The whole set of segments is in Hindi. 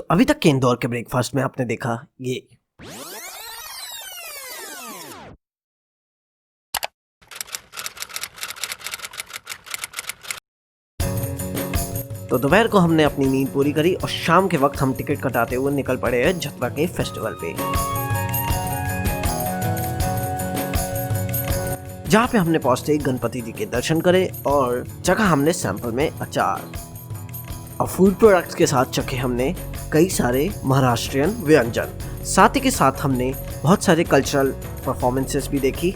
अभी तक के इंदौर के ब्रेकफास्ट में आपने देखा ये। तो दोपहर को हमने अपनी नींद पूरी करी और शाम के वक्त हम टिकट कटाते हुए निकल पड़े हैं जतरा के फेस्टिवल पे, जहाँ पे हमने पहुंचते ही गणपति जी के दर्शन करे और चखा हमने सैंपल में अचार और फूड प्रोडक्ट्स के साथ चखे हमने कई सारे महाराष्ट्रियन व्यंजन। साथ ही के साथ हमने बहुत सारे कल्चरल परफॉर्मेंसेस भी देखी।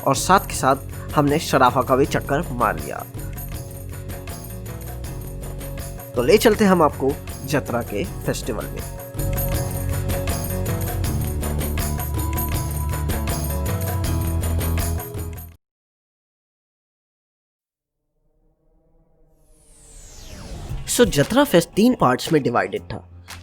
और साथ के साथ हमने शराफा का भी चक्कर मार लिया। तो ले चलते हम आपको जतरा के फेस्टिवल में। सो जतरा फेस्ट 3 पार्ट्स में डिवाइडेड था।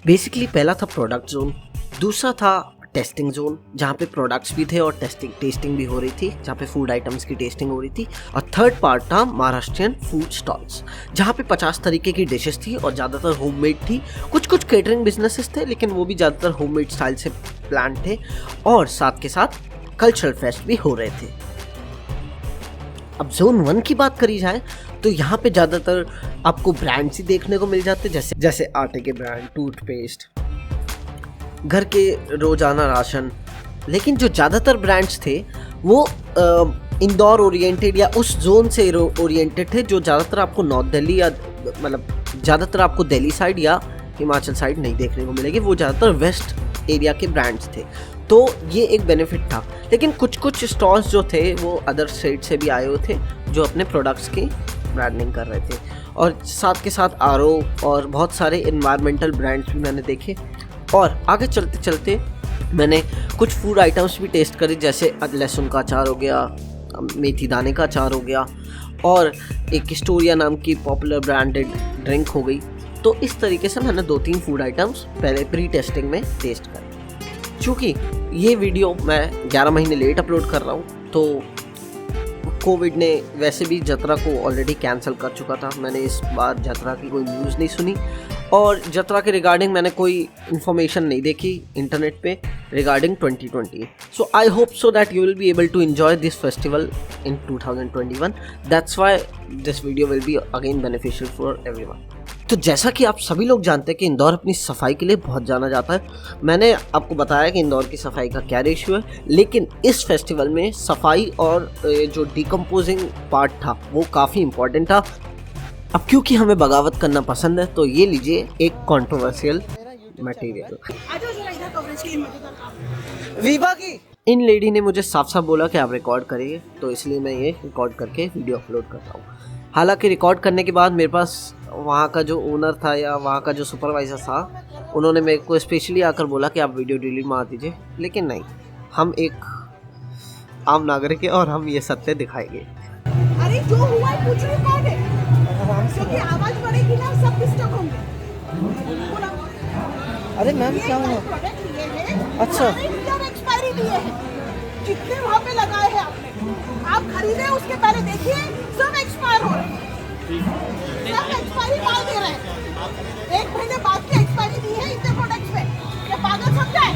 बेसिकली पहला था प्रोडक्ट जोन, दूसरा था टेस्टिंग जोन जहाँ पे प्रोडक्ट्स भी थे और टेस्टिंग भी हो रही थी, जहाँ पे फूड आइटम्स की टेस्टिंग हो रही थी, और थर्ड पार्ट था महाराष्ट्रियन फूड स्टॉल्स जहाँ पे 50 तरीके की डिशेस थी और ज़्यादातर होममेड थी। कुछ केटरिंग बिजनेसेस थे लेकिन वो भी ज़्यादातर होममेड स्टाइल से प्लान थे, और साथ के साथ कल्चरल फेस्ट भी हो रहे थे। अब जोन 1 की बात करी जाए तो यहाँ पे ज़्यादातर आपको ब्रांड्स ही देखने को मिल जाते, जैसे आटे के ब्रांड, टूथपेस्ट, घर के रोजाना राशन। लेकिन जो ज़्यादातर ब्रांड्स थे वो इंदौर ओरिएंटेड या उस जोन से ओरिएंटेड थे जो ज़्यादातर आपको नॉर्थ दिल्ली या मतलब ज़्यादातर आपको दिल्ली साइड या हिमाचल साइड नहीं देखने को मिलेगी। वो ज़्यादातर वेस्ट एरिया के ब्रांड्स थे, तो ये एक बेनिफिट था। लेकिन कुछ स्टॉल्स जो थे वो अदर स्टेट से भी आए हुए थे जो अपने प्रोडक्ट्स की ब्रांडिंग कर रहे थे, और साथ के साथ आरओ और बहुत सारे इन्वायरमेंटल ब्रांड्स भी मैंने देखे। और आगे चलते चलते मैंने कुछ फूड आइटम्स भी टेस्ट करे, जैसे लहसुन का अचार हो गया, मेथी दाने का अचार हो गया, और एक स्टोरिया नाम की पॉपुलर ब्रांडेड ड्रिंक हो गई। तो इस तरीके से मैंने 2-3 फूड आइटम्स पहले प्री टेस्टिंग में टेस्ट करे। चूँकि ये वीडियो मैं 11 महीने लेट अपलोड कर रहा हूँ, तो कोविड ने वैसे भी जतरा को ऑलरेडी कैंसिल कर चुका था। मैंने इस बार जतरा की कोई न्यूज़ नहीं सुनी और जतरा के रिगार्डिंग मैंने कोई इन्फॉर्मेशन नहीं देखी इंटरनेट पे regarding 2020। So I hope so that you will be able to enjoy this festival in 2021। That's why this video will be again beneficial for everyone. तो जैसा कि आप सभी लोग जानते हैं कि इंदौर अपनी सफाई के लिए बहुत जाना जाता है। मैंने आपको बताया कि इंदौर की सफाई का क्या रेशियो है, लेकिन इस फेस्टिवल में सफाई और जो डिकम्पोजिंग पार्ट था वो काफ़ी इम्पोर्टेंट था। अब क्योंकि हमें बगावत करना पसंद है तो ये लीजिए एक कंट्रोवर्शियल मटेरियल। विभा की इन लेडी ने मुझे साफ साफ बोला कि आप रिकॉर्ड करिए, तो इसलिए मैं ये रिकॉर्ड करके वीडियो अपलोड कर रहा हूँ। हालांकि रिकॉर्ड करने के बाद मेरे पास वहाँ का जो ओनर था या वहाँ का जो सुपरवाइज़र था, उन्होंने मेरे को स्पेशली आकर बोला कि आप वीडियो डिलीट मार दीजिए, लेकिन नहीं, हम एक आम नागरिक है और हम ये सत्य दिखाएंगे। अरे जो हुआ है कुछ रिकॉर्ड है, क्योंकि आवाज बढ़ेगी ना सब डिस्टर्ब होंगे। अरे मैम क्या हुआ? अच्छा, एक्सपायरी दिए हैं, जितने वहाँ पे लगाए हैं आपने, आप खरीदे उसके पहले देखिए, सब एक्सपायर हो रहे हैं, सब एक्सपायरी माल दे रहे हैं। 1 महीने बाद की एक्सपायरी दी है इतने प्रोडक्ट्स में, ये पागल समझा है।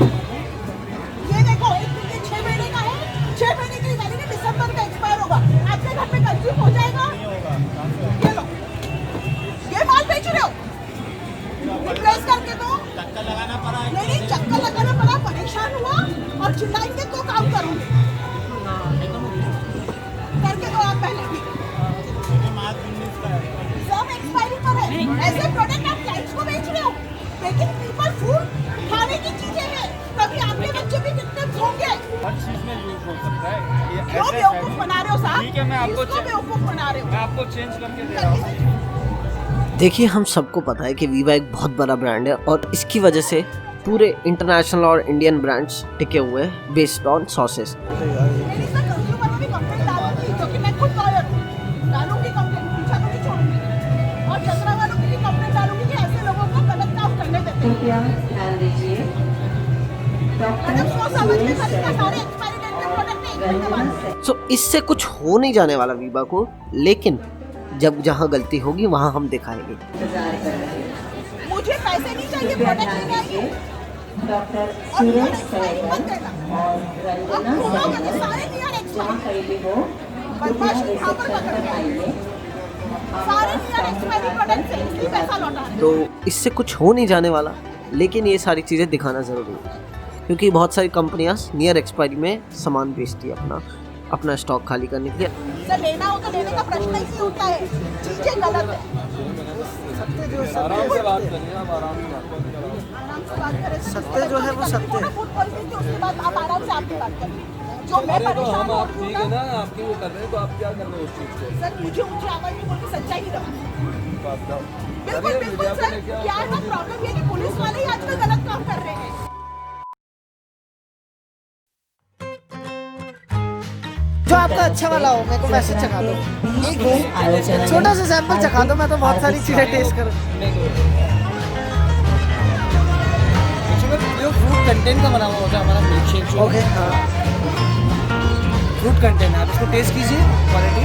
ये देखो, एक 6 महीने का है, 6 महीने की वैलिडिटी दिसंबर में एक्सपायर होगा, आपके घर पे कंज्यूम हो जाएगा। ये लो, ये माल बेच रहे हो, रिप्लेस करके दो। चक्कर लगाना पड़ा, नहीं चक्कर लगाना पड़ा, परेशान हुआ और चिल्लाएंगे तो काम करूंगी, करके दो आप पहले भी। सब एक्सपायरी पर है, ऐसे प्रोडक्ट आप क्लाइंट्स को बेच रहे हो, लेकिन पीपल फूड खाने की चीजें हैं, तभी आपके बच्चे भी कितने होंगे। हर चीज में यूज हो सकता है, ये क्यों बेवकूफ बना रहे हो साहब? ठीक है, मैं आपको बेवकूफ बना रहे हो, मैं आपको चेंज करके दे रहा हूँ। देखिए, हम सबको पता है कि वीवा एक बहुत बड़ा ब्रांड है और इसकी वजह से पूरे इंटरनेशनल और इंडियन ब्रांड्स टिके हुए हैं बेस्ड ऑन सॉसेस। मतलब 100 सामान में खरीदना, सारे एक्सपायरी डेट के प्रोडक्ट नहीं खरीदने वाले। सो इससे कुछ हो नहीं जाने वाला वीबा को, लेकिन जब जहाँ गलती होगी वहाँ हम दिखाएंगे। मुझे पैसे नहीं चाहिए, प्रोडक्ट लेने आई हूँ। डॉक्टर और सूरज एक्सपायरी मत देना। और अब रंजना घूमोगे तो सारे नियर एक्सपायरी, खरीदी हो बदमाश यहाँ पर पकड़ के आएंगे। सारे नियर एक्सपायरी प्रोडक्ट से इसलिए पैसा लौटा रहे हैं। तो इससे कुछ हो नहीं जाने वाला, लेकिन ये सारी चीज़ें दिखाना ज़रूरी है, क्योंकि बहुत सारी कंपनियां नियर एक्सपायरी में सामान बेचती है अपना स्टॉक खाली करने के लिए। सर लेना हो तो लेने का प्रश्न ही नहीं उठता है, चीजें गलत है। आराम से बात करिए, आप आराम से बात करिए। आराम से बात करें। सत्य जो है वो सत्य है। फूड पॉइजनिंग के उसके बाद आप आराम से आपकी बात करिए। जो मैं अरे तो परेशान हम हो आप रही ठीक हूँ है ना, ना, आपकी वो कर रहे हैं तो आप क्या कर रहे हो उस चीज़ से? सर मुझे ऊंची आवाज में बोल के सच्चाई नहीं रखनी। बात का बिल्कुल बिल्कुल सर, क्या है ना प्रॉब्लम ये कि पुलिस वाले ही आजकल गलत काम कर रहे हैं। जो आपका अच्छा वाला हो मेरे को मैसेज चखा दो, एक छोटा सा सैंपल चखा दो, मैं तो बहुत सारी चीज़ें टेस्ट करूँ। जो फ्रूट कंटेंट का बना हुआ होता है हमारा मिल्क शेक जो ओके, हाँ। फ्रूट कंटेंट, आप इसको टेस्ट कीजिए, क्वालिटी।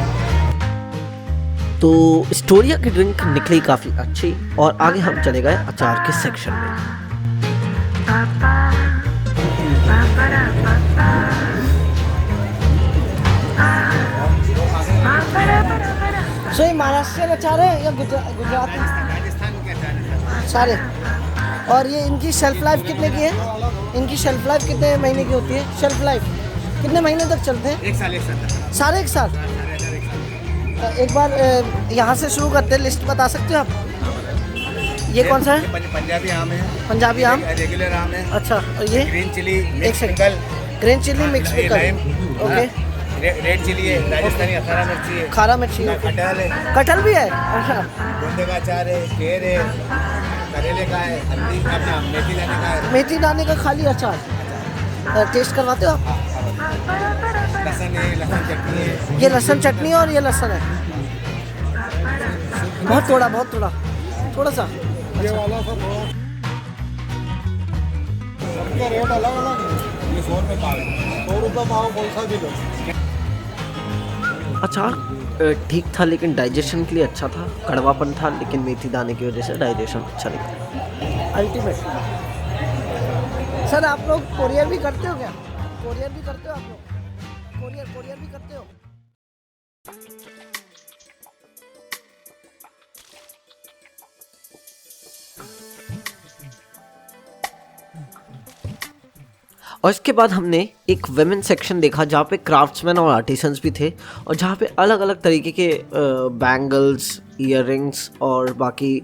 तो स्टोरिया की ड्रिंक निकली काफ़ी अच्छी, और आगे हम चले गए अचार के सेक्शन में। सो ये महाराष्ट्रियन अचार है या गुजराती? सारे। और ये इनकी शेल्फ लाइफ कितने की है? इनकी शेल्फ लाइफ कितने महीने की होती है? शेल्फ लाइफ कितने महीने तक चलते हैं? 1 साल 1 साल सारे एक साल। एक बार यहाँ से शुरू करते हैं, लिस्ट बता सकते हो आप? ये कौन सा है? पंजाबी आम है, पंजाबी आम। रेगुलर आम है, अच्छा, और ये ग्रीन चिली एक mix second. Pickle, green chilli mix ये pickle. Lime, okay. Red chilli है, राजस्थानी अखारा मिर्ची है, खारा मिर्ची। कटहल है, कटहल भी है। अच्छा, गोंदे का अचार है, केर है, करेले का है, हल्दी अपना मेथी दाने का है, मेथी दाने का खाली अचार टेस्ट करवाते हो आप? लहसुन है, लहसुन चटनी है। ये लहसुन चटनी और ये लहसुन है। बहुत थोड़ा थोड़ा सा। ये वाला सब रेट अलग अलग है। ये 100 रुपये पाव है, 100 रुपये पाव कौन सा भी लो। अचार ठीक था, लेकिन डाइजेशन के लिए अच्छा था। कड़वापन था, लेकिन मेथी दाने की वजह से डाइजेशन अच्छा निकला। अल्टीमेट। सर आप लोग कोरियर भी करते हो क्या? कोरियर भी करते हो आप लोग? कोरियर भी करते हो? और इसके बाद हमने एक वेमेन सेक्शन देखा, जहाँ पे क्राफ्ट्समैन और आर्टिसंस भी थे, और जहाँ पे अलग अलग तरीके के बैंगल्स, ईयररिंग्स और बाकी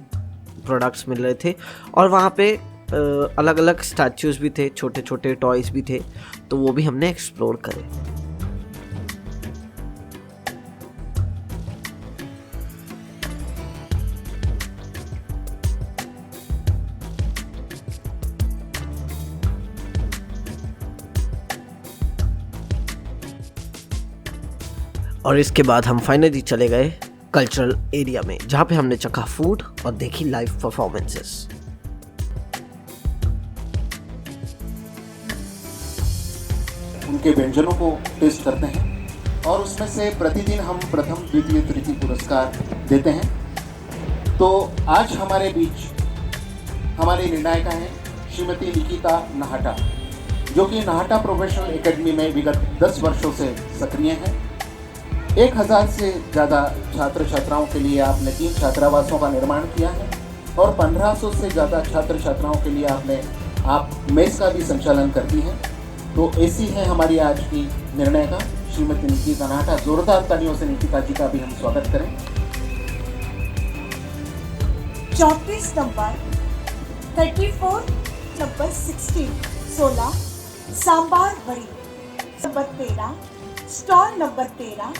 प्रोडक्ट्स मिल रहे थे। और वहाँ पे अलग अलग स्टैचूज़ भी थे, छोटे छोटे टॉयज़ भी थे, तो वो भी हमने एक्सप्लोर करे। और इसके बाद हम फाइनली चले गए कल्चरल एरिया में, जहाँ पे हमने चखा फूड और देखी लाइव परफॉर्मेंसेस। उनके व्यंजनों को टेस्ट करते हैं और उसमें से प्रतिदिन हम प्रथम, द्वितीय, तृतीय पुरस्कार देते हैं। तो आज हमारे बीच हमारी निर्णायिका हैं श्रीमती निकिता नाहटा, जो कि नाहटा प्रोफेशनल एकेडमी में विगत 10 वर्षों से सक्रिय हैं। 1000 से ज़्यादा छात्र छात्राओं के लिए आपने 3 छात्रावासों का निर्माण किया है और 1500 से ज़्यादा छात्र छात्राओं के लिए आप मेस का भी संचालन करती हैं। तो ऐसी है हमारी आज की निर्णायिका श्रीमती निकिता नाहटा। जोरदार तालियों से निकिता जी का भी हम स्वागत करें। 34 नंबर, 34 नंबर 16 सांबार वड़ी, नंबर 13 स्टॉल नंबर 13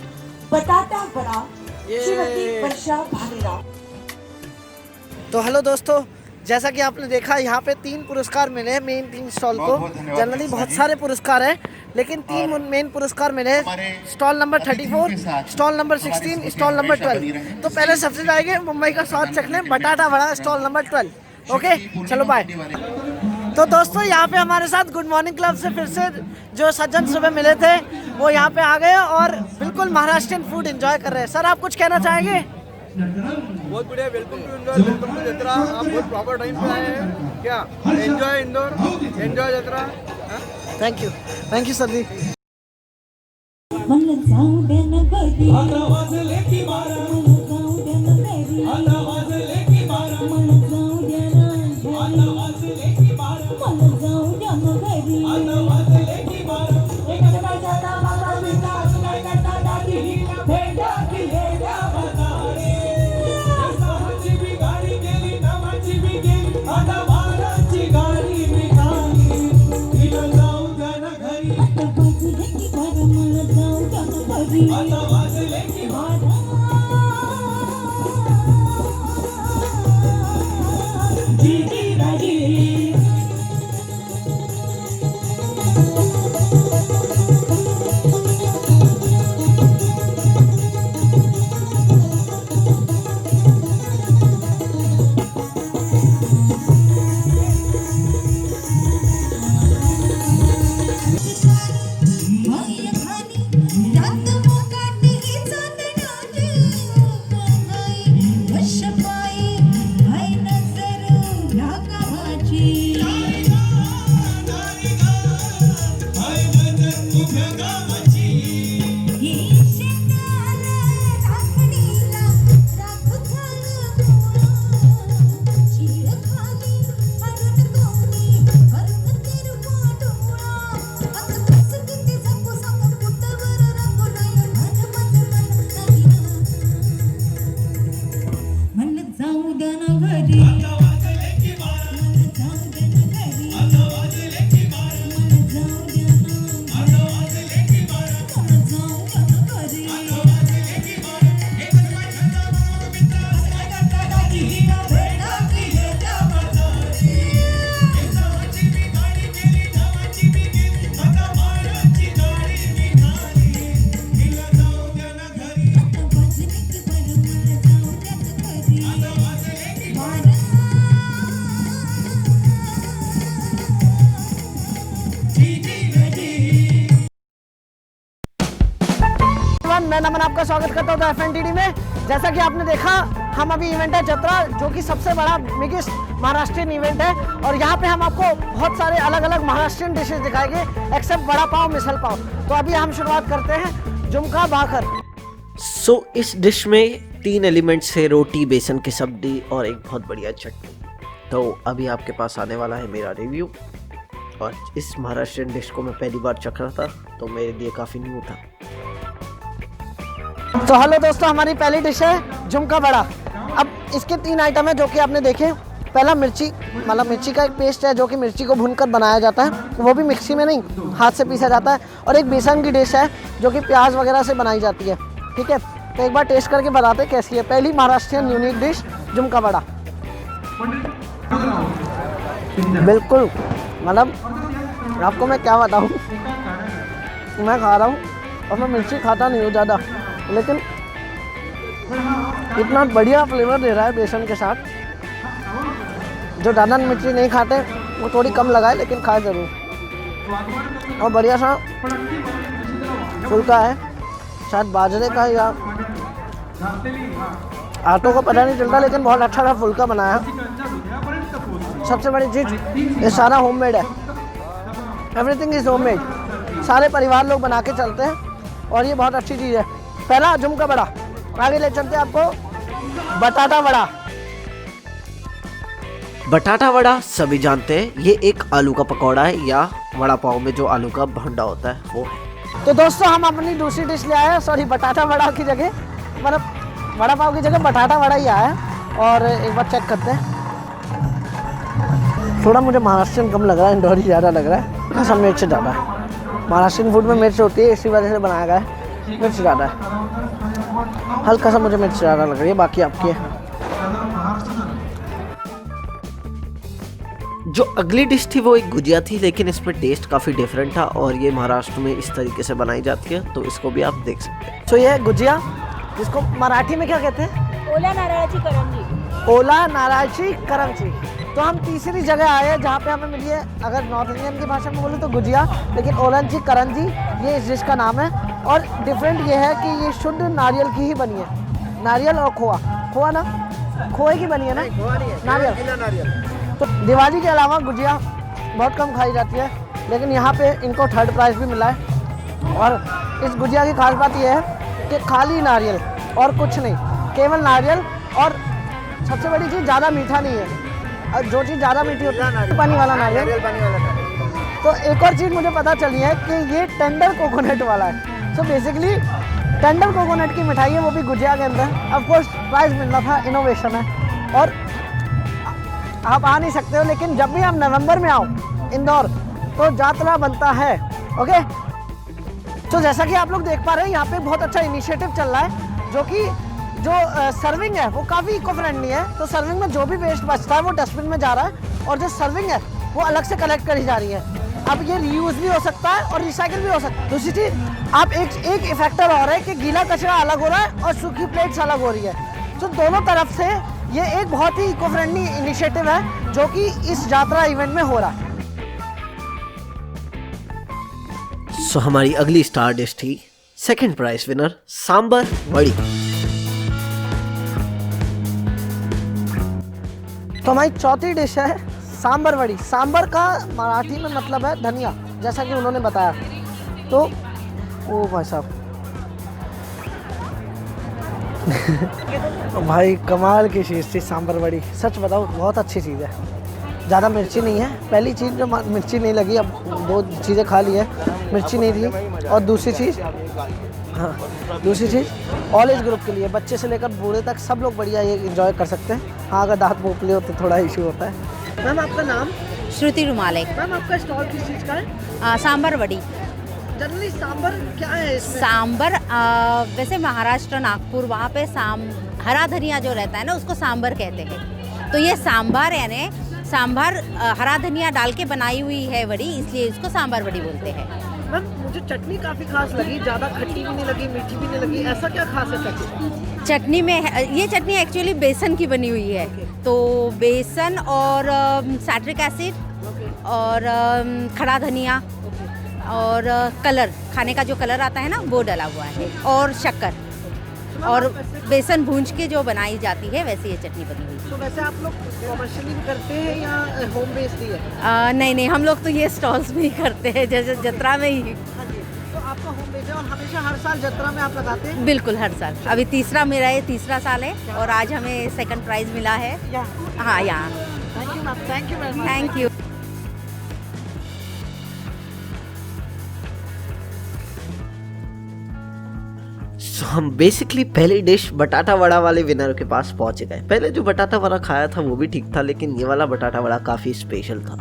बटाटा वड़ा, श्रीमती वर्षा भालेराव। तो हेलो दोस्तों, जैसा कि आपने देखा यहाँ पे 3 पुरस्कार मिले हैं मेन 3 स्टॉल को। जनरली बहुत सारे पुरस्कार हैं, लेकिन 3 मेन पुरस्कार मिले हैं। Stall number 34, stall number 16, stall number 12। तो पहले सबसे जाएंगे मुंबई का स्वाद चखने, बटाटा वड़ा, स्टॉल नंबर 12। ओके, चलो बाय। तो दोस्तों यहाँ पे हमारे साथ गुड मॉर्निंग क्लब से फिर से जो सज्जन सुबह मिले थे वो यहाँ पे आ गए और बिल्कुल महाराष्ट्रियन फूड एंजॉय कर रहे हैं। सर आप कुछ कहना चाहेंगे? बहुत बढ़िया, welcome to Indore, welcome to जत्रा। आप बहुत प्रॉपर टाइम पे आए हैं क्या? एंजॉय इंदौर, एंजॉय जत्रा। थैंक यू सर जी। मला जाऊ दे न कधी आता वाजले की बारा मला जाऊ दे न कधी आता वाजले की बारा मला जाऊ दे न आता वाजले की बारा मला जाऊ दे न कधी आता वाजले की बारा एक बाजाता बाबा बिना सुनाई करता दादी भेंडा की भेंडा बतारे साची भी गाडी गेली नामाची भी गेली आता बाराची गाडी निघाली तिला जाऊ दे न घरी आता वाजले की बारा मला जाऊ दे न घरी आता वाजले की बारा दीदी दादी मैं नमन आपका स्वागत करता हूँ FNTD में। जैसा कि आपने देखा हम अभी इवेंट है जत्रा, जो कि सबसे बड़ा बिगेस्ट महाराष्ट्रियन इवेंट है और यहाँ पे हम आपको बहुत सारे अलग अलग महाराष्ट्रियन डिशेस दिखाएंगे एक्सेप्ट वड़ा पाव, मिसल पाव। तो अभी हम शुरुआत करते हैं झुमका भाकर। सो इस डिश में 3 एलिमेंट्स है, रोटी, बेसन की सब्जी और एक बहुत बढ़िया चटनी। तो अभी आपके पास आने वाला है मेरा रिव्यू और इस महाराष्ट्रियन डिश को मैं पहली बार चख रहा था तो मेरे लिए काफ़ी न्यू था। तो हेलो दोस्तों, हमारी पहली डिश है झुमका बड़ा। अब इसके 3 आइटम है जो कि आपने देखे। पहला मिर्ची, मतलब मिर्ची का एक पेस्ट है जो कि मिर्ची को भूनकर बनाया जाता है, वो भी मिक्सी में नहीं हाथ से पीसा जाता है। और एक बेसन की डिश है जो कि प्याज वगैरह से बनाई जाती है। ठीक है, तो एक बार टेस्ट करके बताते कैसी है। पहली महाराष्ट्रियन यूनिक डिश झुमका बड़ा। बिल्कुल, मतलब आपको मैं क्या बताऊँ, मैं खा रहा हूँ और मैं मिर्ची खाता नहीं हूँ ज़्यादा, लेकिन इतना बढ़िया फ्लेवर दे रहा है बेसन के साथ। जो ज़्यादा मिर्ची नहीं खाते वो थोड़ी कम लगाए, लेकिन खाए ज़रूर। और बढ़िया सा फुल्का है, शायद बाजरे का या आटों को पता नहीं चलता, लेकिन बहुत अच्छा सा फुल्का बनाया है। सबसे बड़ी चीज़ ये सारा होममेड है, एवरीथिंग इज़ होममेड। सारे परिवार लोग बना के चलते हैं और ये बहुत अच्छी चीज़ है। पहला झुमका बड़ा। आगे ले चलते हैं आपको बटाटा वड़ा। बटाटा वड़ा सभी जानते हैं, ये एक आलू का पकौड़ा है या वड़ा पाव में जो आलू का भंडा होता है वो है। तो दोस्तों हम अपनी दूसरी डिश ले आए हैं, सॉरी बटाटा वड़ा की जगह, मतलब वड़ा पाव की जगह बटाटा वड़ा ही आया है। और एक बार चेक करते हैं। थोड़ा मुझे महाराष्ट्रियन कम लग रहा है, इंदौरी ज़्यादा लग रहा है। सब मिर्च ज़्यादा है, महाराष्ट्रियन फूड में मिर्च होती है, इसी वजह से बनाया गया है। मिर्च ज़्यादा है, हल्का सा मुझे मिर्च ज़्यादा लग रही है, बाकी आपकी है। जो अगली डिश थी वो एक गुजिया थी, लेकिन इसमें टेस्ट काफ़ी डिफरेंट था और ये महाराष्ट्र में इस तरीके से बनाई जाती है, तो इसको भी आप देख सकते हैं। तो ये है गुजिया, जिसको मराठी में क्या कहते हैं? ओला नारळाची करंजी। ओला नारळाची करंजी। तो हम तीसरी जगह आए हैं जहाँ पे हमें मिली है, अगर नॉर्थ इंडियन की भाषा में बोले तो गुजिया, लेकिन ओलंजी करंजी ये इस डिश का नाम है। और डिफरेंट ये है कि ये शुद्ध नारियल की ही बनी है, नारियल और खोआ, खोआ ना खोए की बनी है ना, नारियल। तो दिवाली के अलावा गुजिया बहुत कम खाई जाती है, लेकिन यहाँ पे इनको थर्ड प्राइज़ भी मिला है। और इस गुजिया की खास बात यह है कि खाली नारियल और कुछ नहीं, केवल नारियल, और सबसे बड़ी चीज़ ज़्यादा मीठा नहीं है। और जो चीज़ ज़्यादा मीठी होती है पानी वाला नारियल। तो एक और चीज़ मुझे पता चली है कि ये टेंडर कोकोनट वाला है। सो बेसिकली टेंडर कोकोनट की मिठाई है, वो भी गुजिया के अंदर। ऑफ कोर्स प्राइज़ मिलना था, इनोवेशन है और आप आ नहीं सकते हो, लेकिन जब भी आप नवंबर में आओ इंदौर तो जातरा बनता है। ओके, तो जैसा कि आप लोग देख पा रहे हैं यहाँ पे बहुत अच्छा इनिशिएटिव चल रहा है, जो कि सर्विंग है वो काफ़ी इको फ्रेंडली है। तो सर्विंग में जो भी वेस्ट बचता है वो डस्टबिन में जा रहा है, और जो सर्विंग है वो अलग से कलेक्ट करी जा रही है। अब ये रीयूज़ भी हो सकता है और रिसाइकिल भी हो सकता है। दूसरी चीज़, आप एक फैक्टर और है कि गीला कचरा अलग हो रहा है और सूखी प्लेट्स अलग हो रही है। तो दोनों तरफ से ये एक बहुत ही इको फ्रेंडली इनिशिएटिव है जो कि इस यात्रा इवेंट में हो रहा है। सो हमारी अगली स्टार डिश थी सेकंड प्राइज विनर सांबर वड़ी। तो हमारी चौथी डिश है सांबर वड़ी। सांबर का मराठी में मतलब है धनिया, जैसा कि उन्होंने बताया। तो ओ भाई साहब भाई कमाल की चीज़ थी सांबर वड़ी, सच बताओ बहुत अच्छी चीज़ है। ज़्यादा मिर्ची नहीं है, पहली चीज़ जो मिर्ची नहीं लगी, अब दो चीज़ें खा ली है, मिर्ची नहीं थी। और दूसरी चीज़, हाँ दूसरी चीज़ ऑल एज ग्रुप के लिए, बच्चे से लेकर बूढ़े तक सब लोग बढ़िया ये एंजॉय कर सकते हैं। हाँ अगर दांत पोपले हो तो थोड़ा इशू होता है। मैम आपका नाम? श्रुति रुमाले। मैम आपका स्टॉल किस चीज़ का है? सांबर वड़ी। जनरली सांबर क्या है इसमें? सांबर वैसे महाराष्ट्र नागपुर वहाँ पे हरा धनिया जो रहता है ना उसको सांबर कहते हैं। तो ये सांबर यानी सांभर हरा धनिया डाल के बनाई हुई है वड़ी, इसलिए इसको सांबर वड़ी बोलते हैं। मैम मुझे चटनी काफ़ी खास लगी, ज़्यादा खट्टी भी नहीं लगी, मीठी भी नहीं लगी। ऐसा क्या खास है चटनी? चटनी में ये चटनी एक्चुअली बेसन की बनी हुई है। तो बेसन और सैट्रिक एसिड और खड़ा धनिया और कलर, खाने का जो कलर आता है ना वो डला हुआ है, और शक्कर और बेसन भूंज के जो बनाई जाती है वैसे ये चटनी बनी हुई है। तो वैसे आप लोग कमर्शियली भी करते हैं या होम बेस्ड ही है? नहीं, हम लोग तो ये स्टॉल्स में ही करते हैं, जैसे जत्रा में ही। हाँ जी, तो आपका होम बेस्ड है और हमेशा हर साल जत्रा में आप लगाते हैं? बिल्कुल हर साल। अभी मेरा ये तीसरा साल है और आज हमें सेकंड प्राइज मिला है। हाँ यहाँ। Thank you ma'am, thank you very much. Thank you. So, हम बेसिकली पहली डिश बटाटा वड़ा वाले विनर के पास पहुंच गए। पहले जो बटाटा वड़ा खाया था वो भी ठीक था, लेकिन ये वाला बटाटा वड़ा काफ़ी स्पेशल था।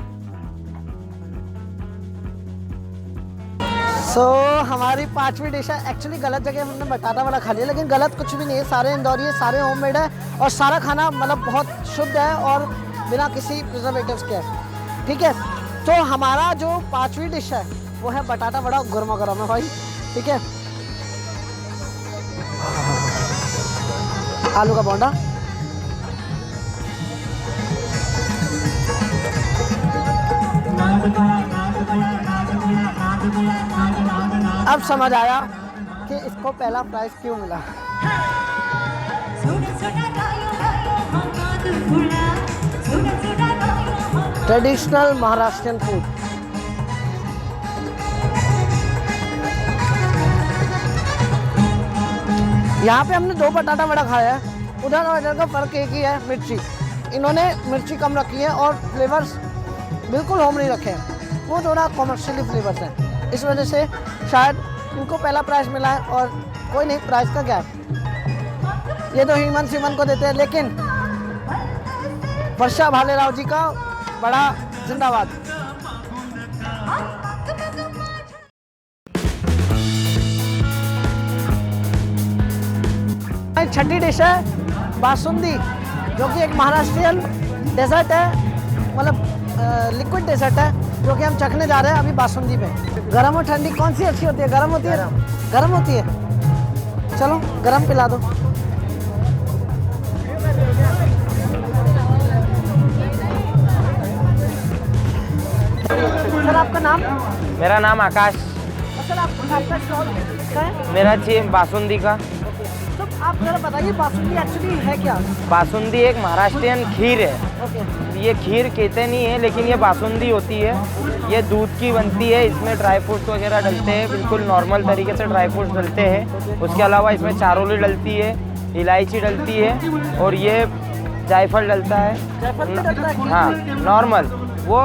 हमारी पांचवी डिश है। एक्चुअली गलत जगह हमने बटाटा वड़ा खा लिया, लेकिन गलत कुछ भी नहीं है। सारे इंदौरी है, सारे होममेड है और सारा खाना मतलब बहुत शुद्ध है और बिना किसी प्रिजर्वेटिव्स के है। ठीक है, तो हमारा जो पांचवी डिश है वो है बटाटा वड़ा गर्मा गर्म है भाई। ठीक है, आलू का बोंडा, अब समझ आया कि इसको पहला प्राइज क्यों मिला। Traditional Maharashtrian food. यहाँ पे हमने 2 बटाटा वड़ा खाया है, उधर और इधर का फ़र्क एक ही है, मिर्ची। इन्होंने मिर्ची कम रखी है और फ्लेवर्स बिल्कुल होम नहीं रखे हैं, वो थोड़ा कॉमर्शियली फ्लेवर्स हैं। इस वजह से शायद इनको पहला प्राइज़ मिला है। और कोई नहीं, प्राइज़ का क्या है, ये तो हीमन सीमन को देते हैं, लेकिन वर्षा भालेराव जी का बड़ा जिंदाबाद। छठी डिश है बासुंदी, जो कि एक महाराष्ट्रियन डेजर्ट है, मतलब लिक्विड डेजर्ट है, जो कि हम चखने जा रहे हैं अभी बासुंदी में। गरम और ठंडी कौन सी अच्छी होती है? गरम होती है, गरम होती है। चलो गरम पिला दो। नाम? मेरा नाम आकाश। सर आपका स्टॉल किसका है? मेरा चाहिए बासुंदी का। तो आप जरा बताइए बासुंदी एक्चुअली है क्या? बासुंदी एक महाराष्ट्रियन खीर है। ओके। ये खीर कहते नहीं है, लेकिन ये बासुंदी होती है। ये दूध की बनती है, इसमें ड्राई फ्रूट्स वगैरह डलते हैं, बिल्कुल नॉर्मल तरीके से ड्राई फ्रूट्स डलते हैं। उसके अलावा इसमें चारोली डलती है, इलायची डलती है और ये जायफल डलता है। जायफल भी डलता है? हाँ, नॉर्मल, वो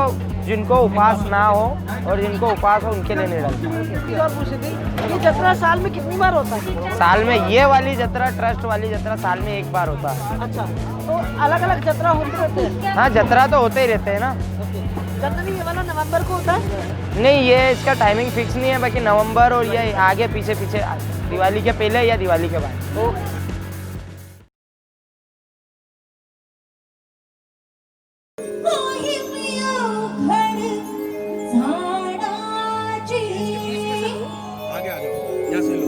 जिनको उपवास ना हो और जिनको उपवास हो उनके लिए नहीं डलता। और पूछी थी ये जत्रा साल में कितनी बार होता है? साल में ये वाली जत्रा, ट्रस्ट वाली जत्रा साल में एक बार होता है। अच्छा, तो अलग अलग जत्रा होते रहते हैं? हाँ, जत्रा तो होते ही रहते हैं ना। जनरली ये वाला नवंबर को होता है? नहीं, ये इसका टाइमिंग फिक्स नहीं है, बाकी नवंबर और ये आगे पीछे दिवाली के पहले या दिवाली के बाद। आगे आ जाओ, यहाँ से लो।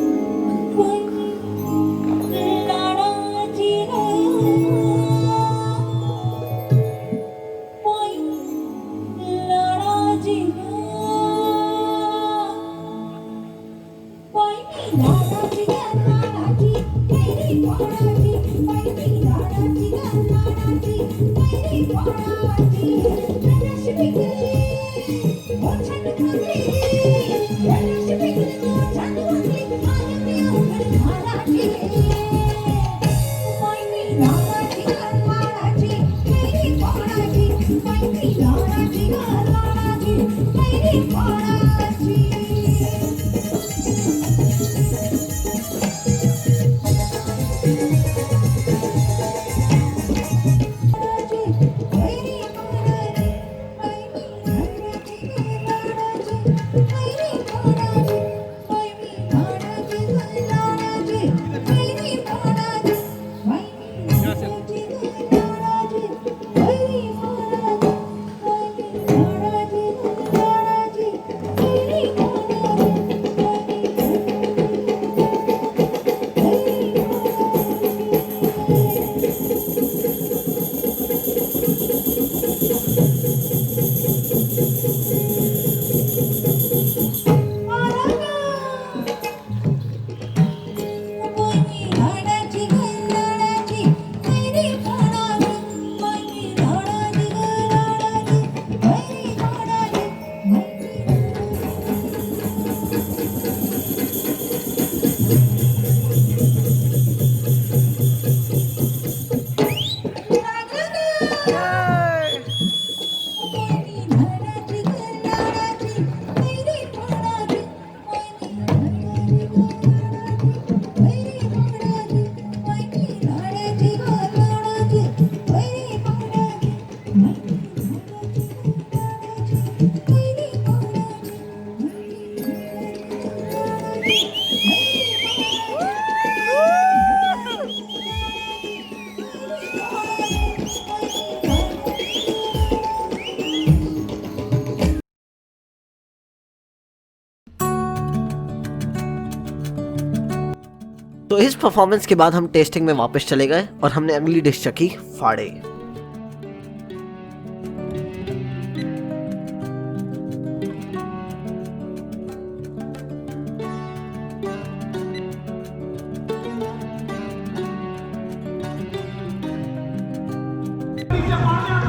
तो इस परफॉर्मेंस के बाद हम टेस्टिंग में वापस चले गए और हमने अगली डिश चखी फाड़े।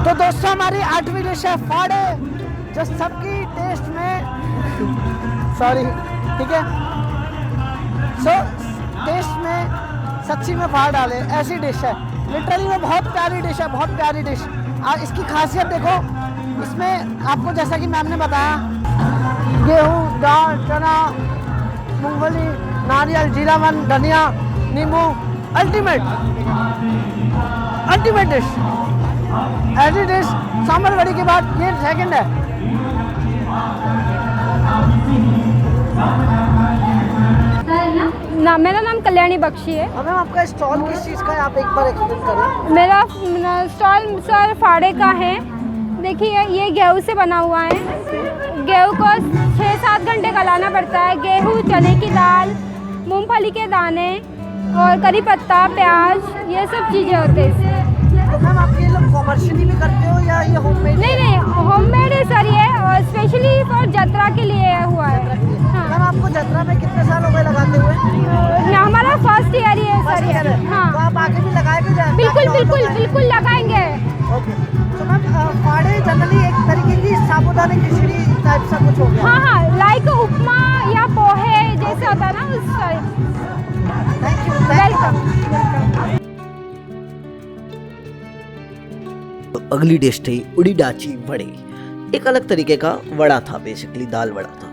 तो दोस्तों हमारी 8वीं डिश है फाड़े, जो सबकी टेस्ट में सॉरी ठीक है टेस्ट में सच्ची में फाड़ डाले ऐसी डिश है। लिटरली में बहुत प्यारी डिश है, बहुत प्यारी डिश। और इसकी खासियत देखो, इसमें आपको जैसा कि मैम ने बताया, गेहूँ, दाल, चना, मूंगफली, नारियल, जीरावन, धनिया, नींबू, अल्टीमेट डिश। ऐसी डिश सांभर वड़ी के बाद ये सेकंड है। मेरा नाम कल्याणी बख्शी है। मैम आपका स्टॉल किस चीज़ का है, आप एक बार एक्सप्लेन करें। मेरा स्टॉल सर फाड़े का है। देखिए ये गेहूं से बना हुआ है। गेहूं को 6-7 घंटे गलाना पड़ता है। गेहूं, चने की दाल, मूंगफली के दाने और करी पत्ता, प्याज, ये सब चीज़ें होते हैं। तो मैम आप ये लोग कॉमर्शियली भी करते हो या ये होममेड? नहीं, होममेड है सर ये, और स्पेशली फॉर जत्रा आगे भी लगाए भी जाए? बिल्कुल बिल्कुल बिल्कुल लगाएंगे। ओके। तो मैम फाड़े जनरली एक तरीके की साबूदाने खिचड़ी टाइप सा कुछ हो गया? हाँ हाँ, लाइक उपमा या पोहे जैसे होता है ना उस टाइप। Thank you. वेलकम। अगली डिश थी उड़ीदाची वड़े। एक अलग तरीके का वड़ा था, बेसिकली दाल वड़ा था।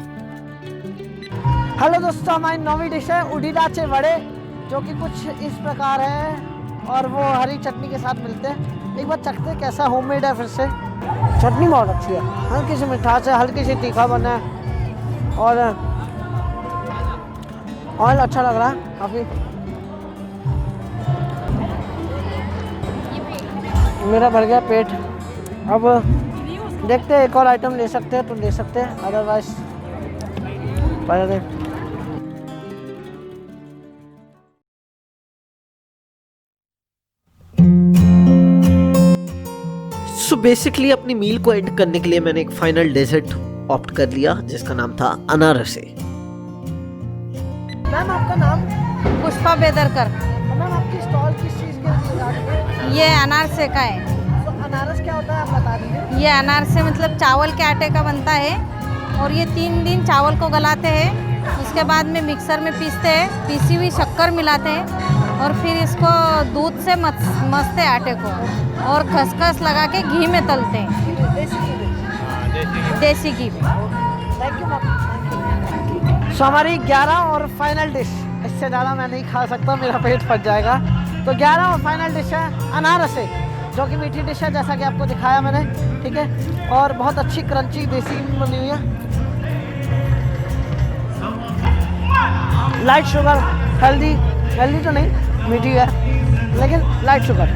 हेलो दोस्तों, हमारी नौवीं डिश है उड़ीदाचे वड़े, जो कि कुछ इस प्रकार है और वो हरी चटनी के साथ मिलते हैं। एक बार चखते हैं कैसा होममेड है। फिर से चटनी बहुत अच्छी है, हल्की सी मिठास है, हल्की सी तीखा बना है और ऑयल अच्छा लग रहा है काफ़ी। मेरा भर गया पेट। अब देखते हैं, एक और आइटम ले सकते हैं तो ले सकते हैं, अदरवाइज पहले सो बेसिकली अपनी मील को एंड करने के लिए मैंने एक फाइनल डेजर्ट ऑप्ट कर लिया जिसका नाम था अनारसे। मैम आपका नाम? पुष्पा बेदरकर। मैम आपकी स्टॉल किस चीज़ के लिए है? ये अनारसे का है। तो अनारस क्या होता है आप बता दीजिए। ये अनारसे मतलब चावल के आटे का बनता है और ये 3 दिन चावल को गलाते हैं, उसके बाद में मिक्सर में पीसते हैं, पीसी हुई शक्कर मिलाते हैं और फिर इसको दूध से मसते हैं आटे को और खसखस लगा के घी में तलते हैं, देसी घी में। Thank you ma'am. सो हमारी 11 और फाइनल डिश, इससे ज़्यादा मैं नहीं खा सकता, मेरा पेट फट जाएगा। तो 11 और फाइनल डिश है अनारसे, जो कि मीठी डिश है जैसा कि आपको दिखाया मैंने, ठीक है, और बहुत अच्छी क्रंची देसी बनी हुई है। लाइट शुगर, हेल्दी तो नहीं, मीठी है लेकिन लाइट शुगर,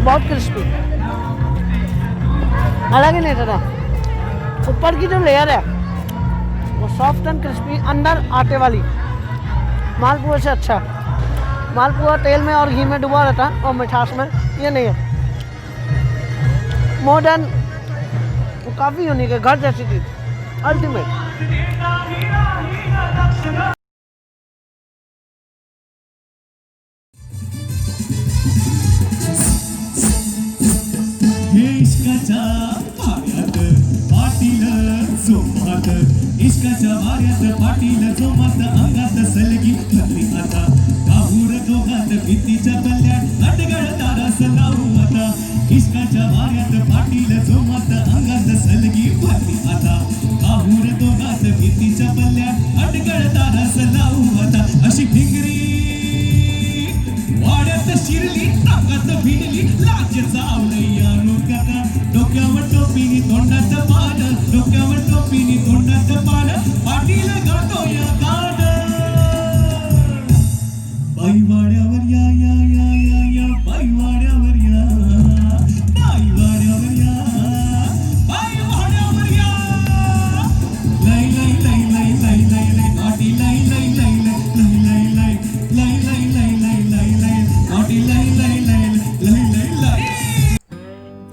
बहुत क्रिस्पी, अलग ही नेचर है। ऊपर की जो लेयर है वो सॉफ्ट एंड क्रिस्पी, अंदर आटे वाली। मालपुआ से अच्छा, मालपुआ तेल में और घी में डुबा रहता है और मिठास में, ये नहीं है। मॉडर्न, वो काफ़ी यूनिक है, घर जैसी चीज़, अल्टीमेट। इश्काच्या वाऱ्यात पाटील जोमात, इश्काच्या वाऱ्यात पाटील जोमात, अंगात सलगी भरली आता, काहूर दोघात भीतीच्या पल्ल्यात अटगळ तारास लावू आता, इश्काच्या वाऱ्यात पाटील जोमात, अंगात सलगी भरली आता, काहूर दोघात भीतीच्या पल्ल्यात अटगळ तारास लावू आता, अशी भिंगरी वाड्यात शिरली, ताकात भिडली, लाज चावलैया लोकांना, डोक्यावर टोपीनी तोंडात पान, डोक्यावर टोपीनी तोंडात पान, पाटील गातो या गाणं, बाई वाड्यावर या या या या या, बाई वाड्यावर या, बाई वाड्यावर या, बाई वाड्यावर या, लै लै लै लै लै लै लै, पाटी लै लै लै लै लै लै लै लै लै लै लै लै, पाटी लै लै लै लै लै लै।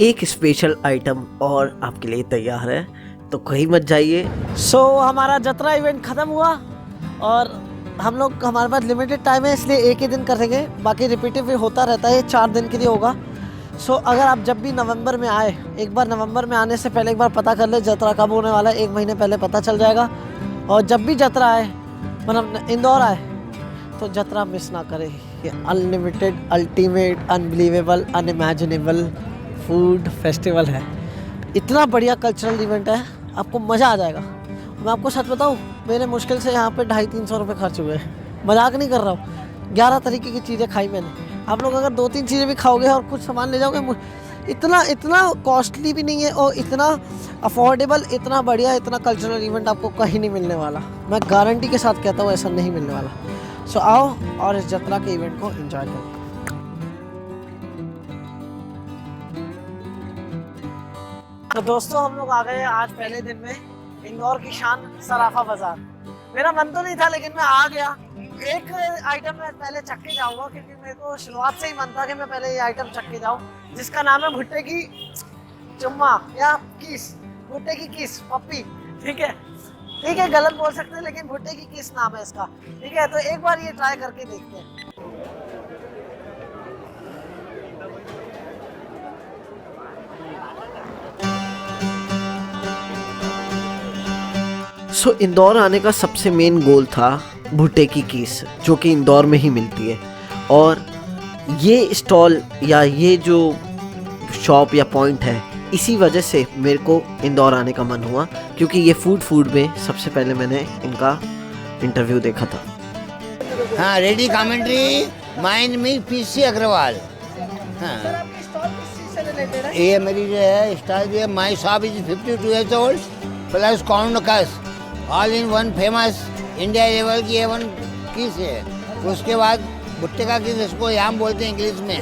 एक स्पेशल आइटम और आपके लिए तैयार है, तो कहीं मत जाइए। सो हमारा जतरा इवेंट ख़त्म हुआ और हम लोग, हमारे पास लिमिटेड टाइम है इसलिए एक ही दिन करेंगे, बाकी रिपीटिव होता रहता है, ये 4 दिन के लिए होगा। सो अगर आप जब भी नवंबर में आए, एक बार नवंबर में आने से पहले एक बार पता कर ले जतरा कब होने वाला है, 1 महीने पहले पता चल जाएगा। और जब भी जतरा आए, मतलब इंदौर आए, तो जतरा मिस ना करें। ये unlimited, ultimate, unbelievable, unimaginable food festival है। इतना बढ़िया कल्चरल इवेंट है, आपको मज़ा आ जाएगा। मैं आपको सच बताऊँ, मेरे मुश्किल से यहाँ पे 250-300 रुपये खर्च हुए हैं, मजाक नहीं कर रहा हूँ। 11 तरीके की चीज़ें खाई मैंने। आप लोग अगर 2-3 चीज़ें भी खाओगे और कुछ सामान ले जाओगे, इतना कॉस्टली भी नहीं है और इतना अफोर्डेबल, इतना बढ़िया, इतना कल्चरल इवेंट आपको कहीं नहीं मिलने वाला। मैं गारंटी के साथ कहता हूँ ऐसा नहीं मिलने वाला। सो आओ और इस जतरा के इवेंट को एंजॉय करो। तो दोस्तों, हम लोग आ गए आज पहले दिन में इंदौर की शान सराफा बाजार। मेरा मन तो नहीं था लेकिन मैं आ गया। एक आइटम मैं पहले चख के जाऊंगा क्योंकि मेरे को शुरुआत से ही मन था कि मैं पहले ये आइटम चख के जाऊं, जिसका नाम है भुट्टे की चुम्मा या किस, भुट्टे की किस पप्पी, ठीक है। ठीक है, गलत बोल सकते हैं लेकिन भुट्टे की किस नाम है इसका। ठीक है, तो एक बार ये ट्राई करके देखते हैं। सो इंदौर आने का सबसे मेन गोल था भुट्टे की कीस, जो कि इंदौर में ही मिलती है। और ये स्टॉल या ये जो शॉप या पॉइंट है, इसी वजह से मेरे को इंदौर आने का मन हुआ, क्योंकि ये फूड में सबसे पहले मैंने इनका इंटरव्यू देखा था। हाँ, रेडी कमेंट्री माइंड में पीसी अग्रवाल। हाँ, सर आपकी स्टॉल किस चीज से रिलेटेड है? ये मेरी जो है स्टाइल जो है, my shop is 52 years old plus corn कस all in one famous India level की A1 किस है। उसके बाद भुट्टे का किस, इसको याम बोलते हैं इंग्लिश में।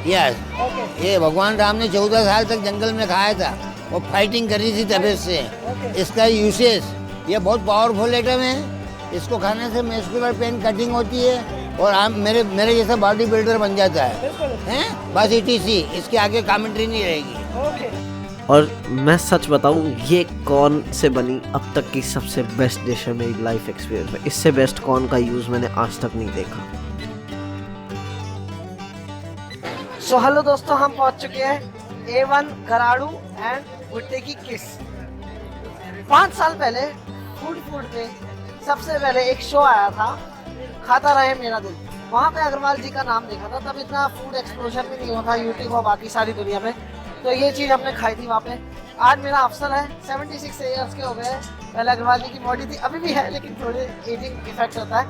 यस, ये भगवान राम ने 14 साल तक जंगल में खाया था, वो फाइटिंग कर रही थी तबीयत से। इसका यूसेज, ये बहुत पावरफुल आइटम है, इसको खाने से मस्कुलर पेन कटिंग होती है और आप मेरे जैसा बॉडी बिल्डर बन जाता है हैं? बस ETC, इसके आगे कमेंट्री नहीं रहेगी। और मैं सच बताऊं, ये कॉर्न से बनी अब तक की सबसे बेस्ट डिश है मेरी लाइफ एक्सपीरियंस में। इससे बेस्ट कॉर्न का यूज़ मैंने आज तक नहीं देखा। सो हेलो दोस्तों, हम पहुंच चुके हैं A1 गराड़ू एंड भुट्टे की किस। 5 साल पहले फूड पे सबसे पहले एक शो आया था, खाता रहे मेरा दिल। वहाँ पे अग्रवाल जी का नाम देखा था, तब इतना फूड एक्सप्लोजन भी नहीं हुआ था यूट्यूब और बाकी सारी दुनिया में। तो ये चीज़ हमने खाई थी वहाँ पे। आज मेरा अफसर है, 76 ईयर्स के हो गए हैं। पहले अग्रवाल जी की बॉडी थी, अभी भी है लेकिन थोड़े एजिंग इफेक्ट होता है।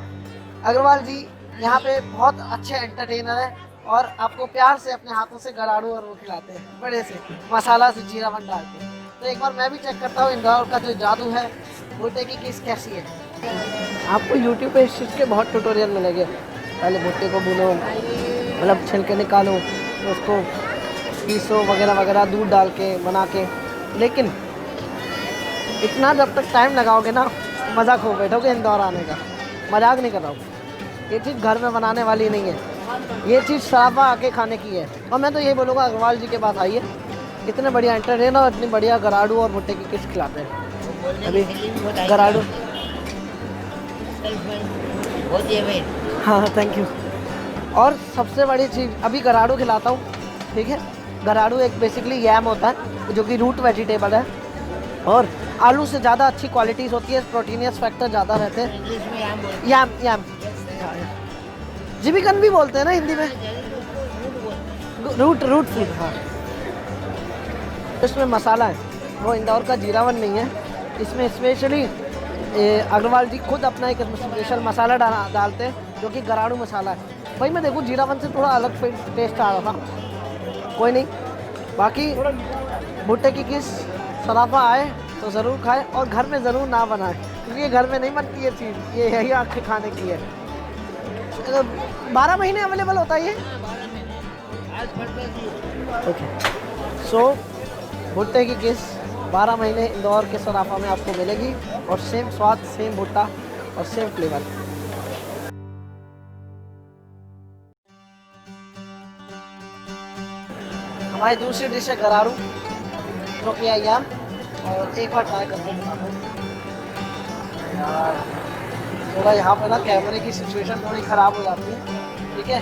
अग्रवाल जी यहाँ पे बहुत अच्छे एंटरटेनर है और आपको प्यार से अपने हाथों से गराड़ू और वो खिलाते हैं, बड़े से मसाला से जीरावन डाल के। तो एक बार मैं भी चेक करता हूँ इंदौर का जो जादू है भुट्टे की किस कैसी है। आपको यूट्यूब पे इस चीज़ के बहुत ट्यूटोरियल मिलेंगे। पहले भुट्टे को भूनो, मतलब छिलके निकालो, तो उसको पीसो वगैरह वगैरह, दूध डाल के बना के। लेकिन इतना जब तक टाइम लगाओगे ना, मज़ा खो बैठोगे इंदौर आने का। मजाक नहीं कर रहा हूँ, ये चीज़ घर में बनाने वाली नहीं है, ये चीज़ सराफा आके खाने की है। और मैं तो यही बोलूँगा, अग्रवाल जी के पास आइए, इतने बढ़िया एंटरटेनर और इतनी बढ़िया गराड़ू और भुट्टे की किस खिलाते हैं। अभी गराड़ू, हाँ थैंक यू। और सबसे बड़ी चीज़, अभी गराड़ू खिलाता हूँ, ठीक है। गराड़ू एक बेसिकली यैम होता है जो कि रूट वेजिटेबल है और आलू से ज़्यादा अच्छी क्वालिटीज़ होती है, प्रोटीनियस फैक्टर ज़्यादा रहते हैं। यैम जिमिकन भी बोलते हैं ना हिंदी में, रूट फूड। हाँ, इसमें मसाला है वो इंदौर का जीरावन नहीं है, इसमें स्पेशली अग्रवाल जी खुद अपना एक स्पेशल मसाला डालते हैं जो कि गराड़ू मसाला है। भाई मैं देखूँ जीरावन से थोड़ा अलग टेस्ट आ रहा था, कोई नहीं। बाकी भुट्टे की किस सराफा आए तो ज़रूर खाए और घर में ज़रूर ना बनाए, क्योंकि ये घर में नहीं बनती ये चीज़, ये यही आके खाने की है। 12 महीने अवेलेबल होता है ये। ओके, सो भुट्टे की किस 12 महीने इंदौर के सराफा में आपको मिलेगी और सेम स्वाद, सेम भुट्टा और सेम फ्लेवर। हमारी दूसरी डिश है गराड़ू, जो कि याम, और एक बार ट्राई करके बताता हूँ। थोड़ा यहाँ पर ना कैमरे की सिचुएशन थोड़ी ख़राब हो जाती है, ठीक है,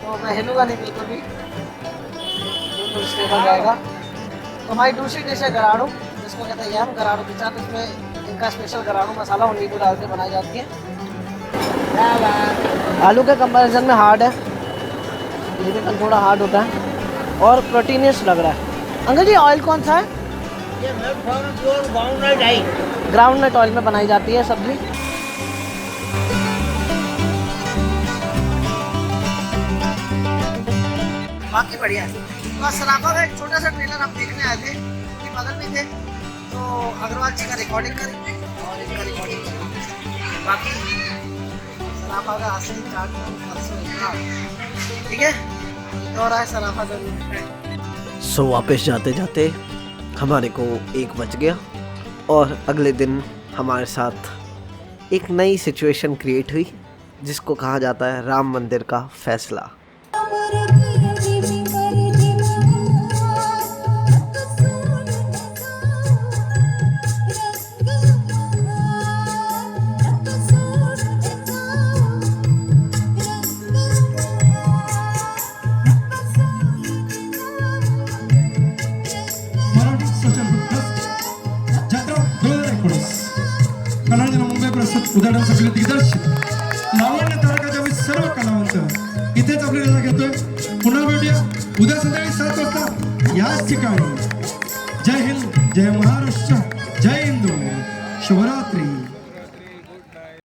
तो मैं हिलूँगा नहीं बिल्कुल भी, बिल्कुल स्टेबल रहेगा। तो हमारी दूसरी डिश है गराड़ू, जिसको कहते हैं याम। गराड़ू के साथ इसमें इनका स्पेशल गराड़ू मसाला और नींबू डाल के बनाई जाती है। आलू के कंपैरिजन में हार्ड है, लेकिन थोड़ा हार्ड होता है और प्रोटीनियस लग रहा है। अंकल जी ऑयल कौन सा है? ये ग्राउंडनट ऑयल, ग्राउंडनट ऑयल में बनाई जाती है सब्जी। बाकी बढ़िया है। तो सराफा का एक छोटा सा ट्रेलर हम देखने आए थे कि बगल में थे, तो अग्रवाल जी का रिकॉर्डिंग करेंगे और इनका रिकॉर्डिंग करेंगे। बाकी सराफा का असली चार्ट ठीक है, और आए सराफा जरूर। सो वापस जाते जाते हमारे को 1 बज गया और अगले दिन हमारे साथ एक नई सिचुएशन क्रिएट हुई, जिसको कहा जाता है राम मंदिर का फैसला। उदाहरण सगळे दिग्दर्शक लावण्य तारकाचे आम्ही सर्व कलावंत इथेच आपली रजा घेतोय. पुन्हा भेटूया उद्या संध्याकाळी 7 वाजता याच ठिकाणी. जय हिंद, जय महाराष्ट्र, जय हिंदू, शुभरात्री.